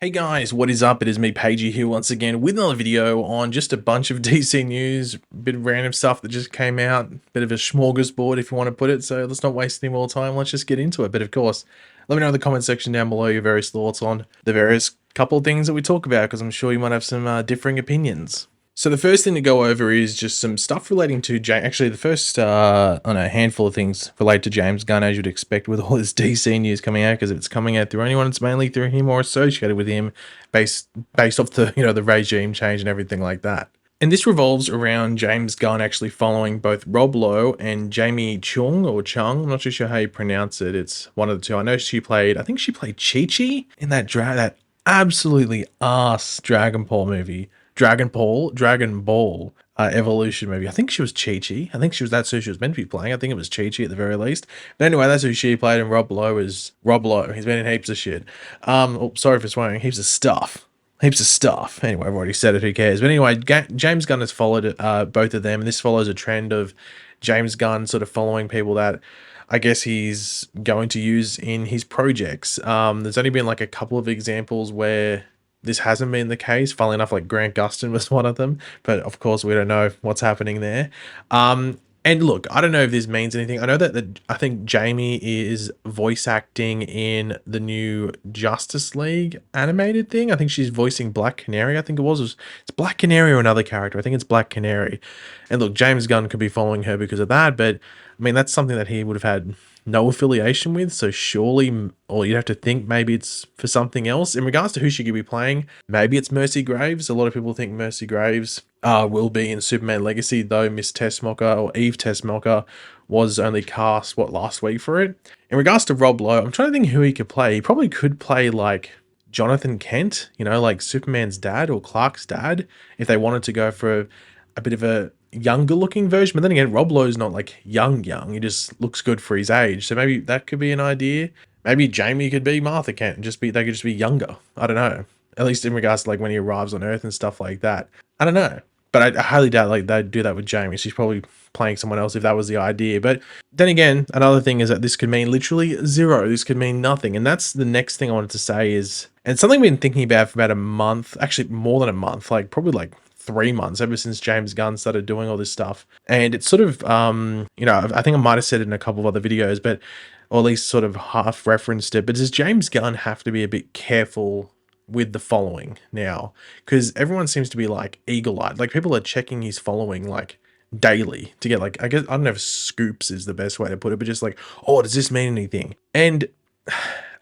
Hey guys, what is up? It is me, Pagey, here once again with another video on just a bunch of DC news, bit of random stuff that just came out, bit of a smorgasbord if you want to put it, so let's not waste any more time, let's just get into it. But of course, let me know in the comment section down below your various thoughts on the various couple of things that we talk about, because I'm sure you might have some differing opinions. So the first thing to go over is just some stuff relating to James. Actually, the first, I don't know, handful of things relate to James Gunn, as you'd expect with all this DC news coming out, because if it's coming out through anyone, it's mainly through him or associated with him, based off the the regime change and everything like that. And this revolves around James Gunn actually following both Rob Lowe and Jamie Chung or Chung. I'm not too sure how you pronounce it. It's one of the two. I know I think she played Chi-Chi in that absolutely ass Dragon Ball movie. Dragon Ball Evolution movie. I think she was Chi-Chi. That's who she was meant to be playing. I think it was Chi-Chi at the very least. But anyway, that's who she played, and Rob Lowe is Rob Lowe. He's been in heaps of shit. Sorry for swearing. Heaps of stuff. Heaps of stuff. Anyway, I've already said it. Who cares? But anyway, James Gunn has followed both of them, and this follows a trend of James Gunn sort of following people that I guess he's going to use in his projects. There's only been like a couple of examples where this hasn't been the case. Funnily enough, like Grant Gustin was one of them, but of course we don't know what's happening there. And look, I don't know if this means anything. I know that I think Jamie is voice acting in the new Justice League animated thing. I think she's voicing Black Canary. I think it's Black Canary or another character. I think it's Black Canary. And look, James Gunn could be following her because of that, but I mean that's something that he would have had no affiliation with, so surely, or you'd have to think maybe it's for something else. In regards to who she could be playing, maybe it's Mercy Graves. A lot of people think Mercy Graves will be in Superman Legacy, though Miss Tessmacher or Eve Tessmacher was only cast, last week for it. In regards to Rob Lowe, I'm trying to think who he could play. He probably could play like Jonathan Kent, like Superman's dad or Clark's dad, if they wanted to go for a bit of a younger looking version. But then again, Rob Lowe's not like young. He just looks good for his age. So maybe that could be an idea. Maybe Jamie could be Martha Kent and they could just be younger. I don't know. At least in regards to like when he arrives on Earth and stuff like that. I don't know. But I highly doubt like they'd do that with Jamie. She's probably playing someone else if that was the idea. But then again, another thing is that this could mean literally zero. This could mean nothing. And that's the next thing I wanted to say is, and something I've been thinking about for about a month, actually more than a month, like probably like 3 months, ever since James Gunn started doing all this stuff. And it's sort of, I think I might have said it in a couple of other videos, but, or at least sort of half referenced it, but does James Gunn have to be a bit careful with the following now? Because everyone seems to be like eagle-eyed. Like people are checking his following like daily to get like, I guess, I don't know if scoops is the best way to put it, but just like, oh, does this mean anything? And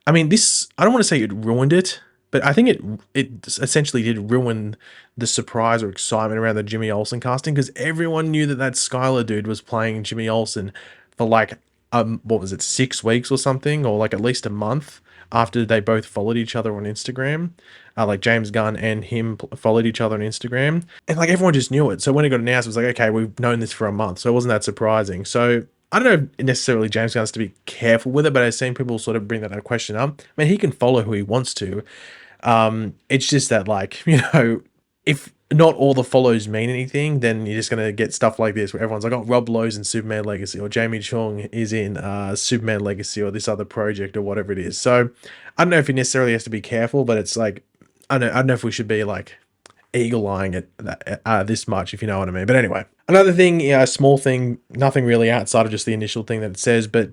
I mean, I don't want to say it ruined it, but I think it essentially did ruin the surprise or excitement around the Jimmy Olsen casting, because everyone knew that Skylar dude was playing Jimmy Olsen for like, what was it, 6 weeks or something, or like at least a month after they both followed each other on Instagram. Like James Gunn and him followed each other on Instagram, and like everyone just knew it. So when it got announced, it was like, okay, we've known this for a month, so it wasn't that surprising. So I don't know if necessarily James Gunn has to be careful with it, but I've seen people sort of bring that question up. I mean, he can follow who he wants to. It's just that, like, if not all the follows mean anything, then you're just going to get stuff like this where everyone's like, oh, Rob Lowe's in Superman Legacy, or Jamie Chung is in Superman Legacy, or this other project, or whatever it is. So I don't know if he necessarily has to be careful, but it's like, I don't know if we should be like eagle-eyeing it this much, if you know what I mean. But anyway, another thing, a small thing, nothing really outside of just the initial thing that it says, but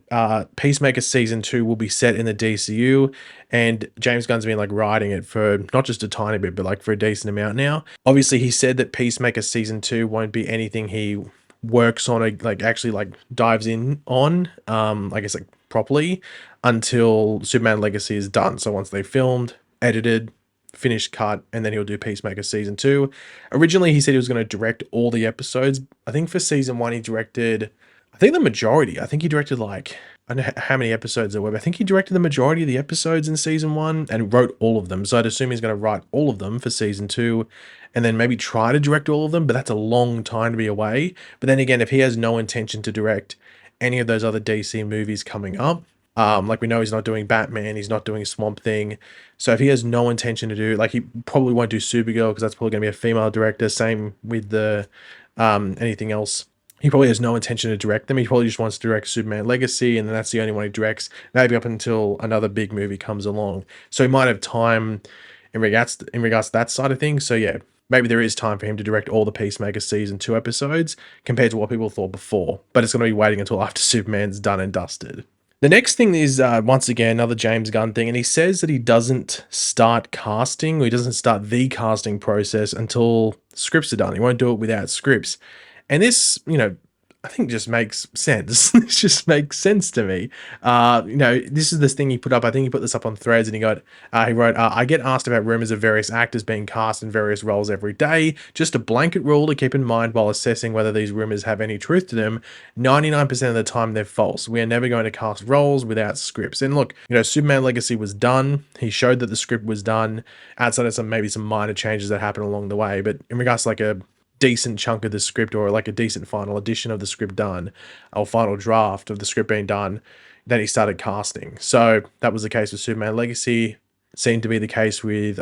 Peacemaker season 2 will be set in the DCU, and James Gunn's been like writing it for not just a tiny bit, but like for a decent amount now. Obviously, he said that Peacemaker season 2 won't be anything he works on, like actually like dives in on, I guess like properly, until Superman Legacy is done. So once they filmed, edited, finished cut, and then he'll do Peacemaker season 2. Originally he said he was going to direct all the episodes. I think for season 1 he directed, I think the majority. I think he directed like, I don't know how many episodes there were, but I think he directed the majority of the episodes in season 1 and wrote all of them. So I'd assume he's going to write all of them for season 2 and then maybe try to direct all of them, but that's a long time to be away. But then again, if he has no intention to direct any of those other DC movies coming up, like we know he's not doing Batman, he's not doing Swamp Thing. So if he has no intention to do, like he probably won't do Supergirl because that's probably going to be a female director. Same with the anything else. He probably has no intention to direct them. He probably just wants to direct Superman Legacy, and then that's the only one he directs, maybe up until another big movie comes along. So he might have time in regards to that side of things. So yeah, maybe there is time for him to direct all the Peacemaker season 2 episodes compared to what people thought before. But it's going to be waiting until after Superman's done and dusted. The next thing is, once again, another James Gunn thing, and he says that he doesn't start casting, or he doesn't start the casting process until scripts are done. He won't do it without scripts. And this, I think just makes sense. This just makes sense to me. This is this thing he put up. I think he put this up on Threads, and he wrote, I get asked about rumors of various actors being cast in various roles every day. Just a blanket rule to keep in mind while assessing whether these rumors have any truth to them. 99% of the time, they're false. We are never going to cast roles without scripts. And look, Superman Legacy was done. He showed that the script was done outside of maybe some minor changes that happened along the way. But in regards to like a decent chunk of the script, or like a decent final edition of the script done, or final draft of the script being done, then he started casting. So that was the case with Superman Legacy. It seemed to be the case with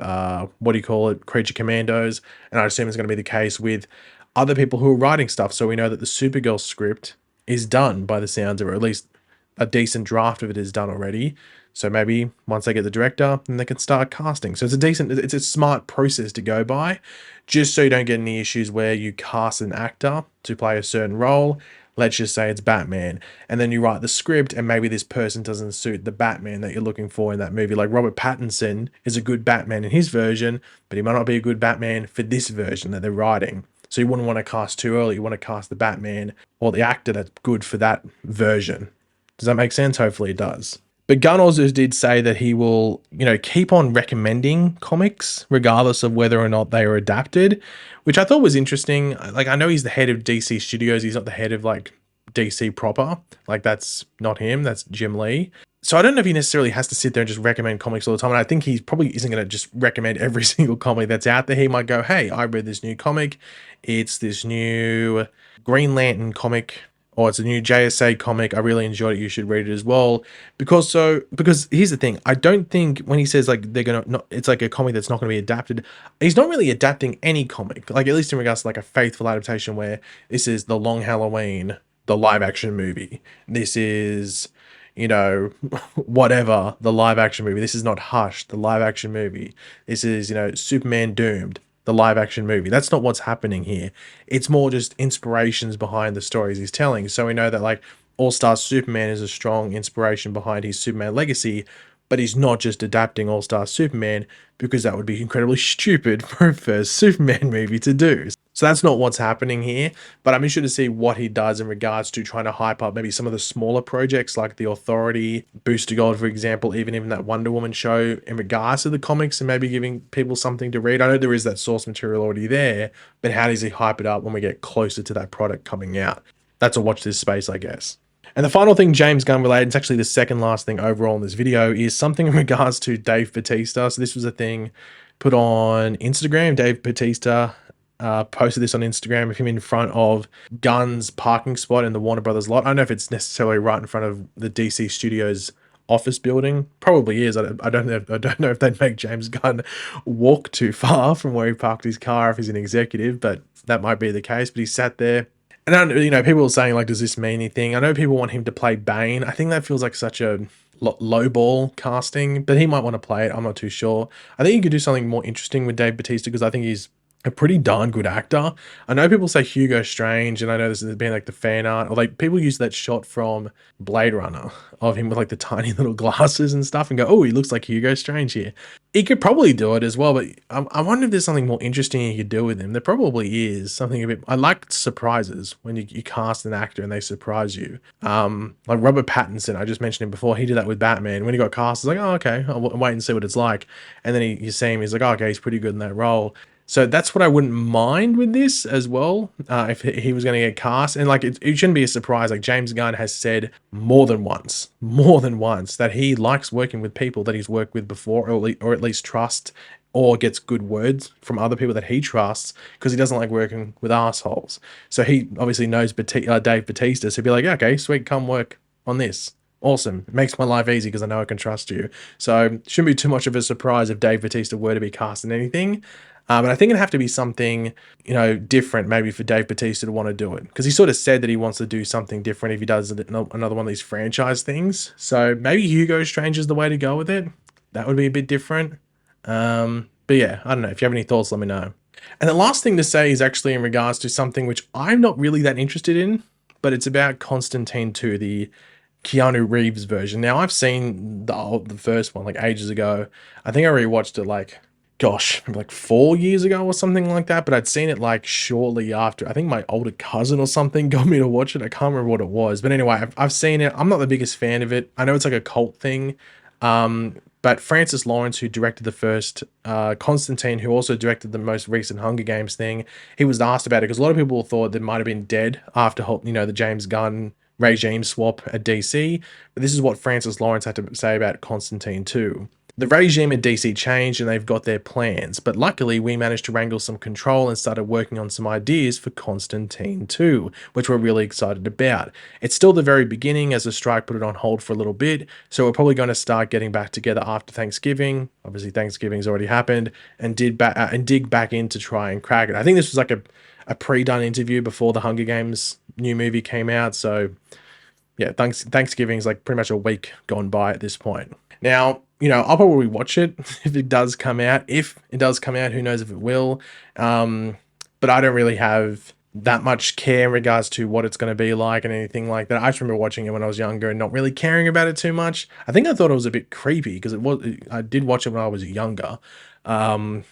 Creature Commandos, and I assume it's going to be the case with other people who are writing stuff. So we know that the Supergirl script is done by the sounds of it, or at least a decent draft of it is done already. So maybe once they get the director, then they can start casting. So it's a smart process to go by, just so you don't get any issues where you cast an actor to play a certain role. Let's just say it's Batman, and then you write the script, and maybe this person doesn't suit the Batman that you're looking for in that movie. Like Robert Pattinson is a good Batman in his version, but he might not be a good Batman for this version that they're writing. So you wouldn't want to cast too early. You want to cast the Batman or the actor that's good for that version. Does that make sense? Hopefully it does. But Gunn also did say that he will, keep on recommending comics regardless of whether or not they are adapted, which I thought was interesting. Like, I know he's the head of DC Studios. He's not the head of like DC proper. Like, that's not him. That's Jim Lee. So I don't know if he necessarily has to sit there and just recommend comics all the time. And I think he probably isn't going to just recommend every single comic that's out there. He might go, hey, I read this new comic. It's this new Green Lantern comic, or it's a new JSA comic. I really enjoyed it. You should read it as well. Because here's the thing. I don't think when he says like it's like a comic that's not going to be adapted, he's not really adapting any comic. Like, at least in regards to like a faithful adaptation where this is The Long Halloween, the live action movie. This is, whatever, the live action movie. This is not Hush, the live action movie. This is, Superman Doomed, the live action movie. That's not what's happening here. It's more just inspirations behind the stories he's telling. So we know that like All-Star Superman is a strong inspiration behind his Superman Legacy, but he's not just adapting All-Star Superman, because that would be incredibly stupid for a first Superman movie to do. So that's not what's happening here, but I'm interested to see what he does in regards to trying to hype up maybe some of the smaller projects like The Authority, Booster Gold, for example, even that Wonder Woman show in regards to the comics, and maybe giving people something to read. I know there is that source material already there, but how does he hype it up when we get closer to that product coming out? That's a watch this space, I guess. And the final thing James Gunn related, it's actually the second last thing overall in this video, is something in regards to Dave Batista. So this was a thing put on Instagram. Dave Batista posted this on Instagram of him in front of Gunn's parking spot in the Warner Brothers lot. I don't know if it's necessarily right in front of the DC Studios office building. Probably is. I don't know if they'd make James Gunn walk too far from where he parked his car if he's an executive, but that might be the case. But he sat there. And I don't, people are saying like, does this mean anything? I know people want him to play Bane. I think that feels like such a low ball casting, but he might want to play it. I'm not too sure. I think you could do something more interesting with Dave Batista, because I think he's a pretty darn good actor. I know people say Hugo Strange, and I know this has been like the fan art, or like people use that shot from Blade Runner of him with like the tiny little glasses and stuff and go, oh, he looks like Hugo Strange here. He could probably do it as well, but I wonder if there's something more interesting you could do with him. There probably is something a bit. I like surprises when you cast an actor and they surprise you. Like Robert Pattinson, I just mentioned him before. He did that with Batman. When he got cast, it's like, oh, okay, I'll wait and see what it's like. And then you see him, he's like, oh, okay, he's pretty good in that role. So that's what I wouldn't mind with this as well, if he was going to get cast. And like, it shouldn't be a surprise. Like, James Gunn has said more than once, that he likes working with people that he's worked with before, or at least trust, or gets good words from other people that he trusts, because he doesn't like working with assholes. So he obviously knows Dave Batista. So he'd be like, okay, sweet, come work on this. Awesome. It makes my life easy because I know I can trust you. So it shouldn't be too much of a surprise if Dave Batista were to be cast in anything. But I think it'd have to be something, different maybe for Dave Batista to want to do it. Because he sort of said that he wants to do something different if he does another one of these franchise things. So maybe Hugo Strange is the way to go with it. That would be a bit different. But yeah, I don't know. If you have any thoughts, let me know. And the last thing to say is actually in regards to something which I'm not really that interested in, but it's about Constantine 2, the Keanu Reeves version. Now, I've seen the first one like ages ago. I think I rewatched it like, gosh, maybe like 4 years ago or something like that. But I'd seen it like shortly after. I think my older cousin or something got me to watch it. I can't remember what it was. But anyway, I've seen it. I'm not the biggest fan of it. I know it's like a cult thing. But Francis Lawrence, who directed the first Constantine, who also directed the most recent Hunger Games thing, he was asked about it because a lot of people thought that might have been dead after, you know, the James Gunn regime swap at DC. But this is what Francis Lawrence had to say about Constantine 2. The regime at DC changed and they've got their plans, but luckily we managed to wrangle some control and started working on some ideas for Constantine 2, which we're really excited about. It's still the very beginning as the strike put it on hold for a little bit, so we're probably going to start getting back together after Thanksgiving. Obviously Thanksgiving's already happened, and dig back in to try and crack it. I think this was like a pre-done interview before the Hunger Games new movie came out, so yeah, Thanksgiving's like pretty much a week gone by at this point. Now, you know, I'll probably watch it if it does come out. If it does come out, who knows if it will. But I don't really have that much care in regards to what it's going to be like and anything like that. I just remember watching it when I was younger and not really caring about it too much. I think I thought it was a bit creepy because I did watch it when I was younger. But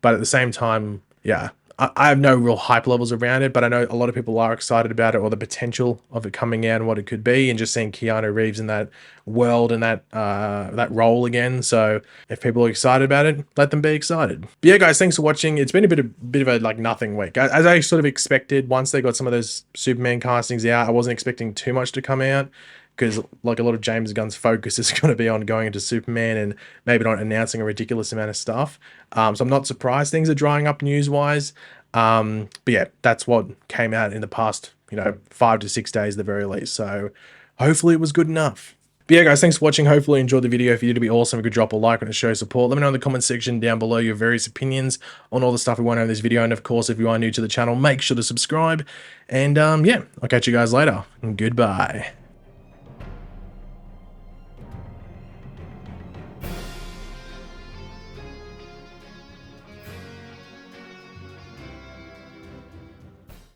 at the same time, yeah, I have no real hype levels around it, but I know a lot of people are excited about it or the potential of it coming out and what it could be, and just seeing Keanu Reeves in that world and that role again. So if people are excited about it, let them be excited. But yeah, guys, thanks for watching. It's been a bit of a like nothing week, as I sort of expected. Once they got some of those Superman castings out, I wasn't expecting too much to come out, because like a lot of James Gunn's focus is going to be on going into Superman and maybe not announcing a ridiculous amount of stuff. So I'm not surprised things are drying up news-wise. But yeah, that's what came out in the past, you know, 5 to 6 days at the very least. So hopefully it was good enough. But yeah, guys, thanks for watching. Hopefully you enjoyed the video. If you did, it'd be awesome if you could drop a like and show support. Let me know in the comment section down below your various opinions on all the stuff we went over in this video. And of course, if you are new to the channel, make sure to subscribe. And yeah, I'll catch you guys later. Goodbye.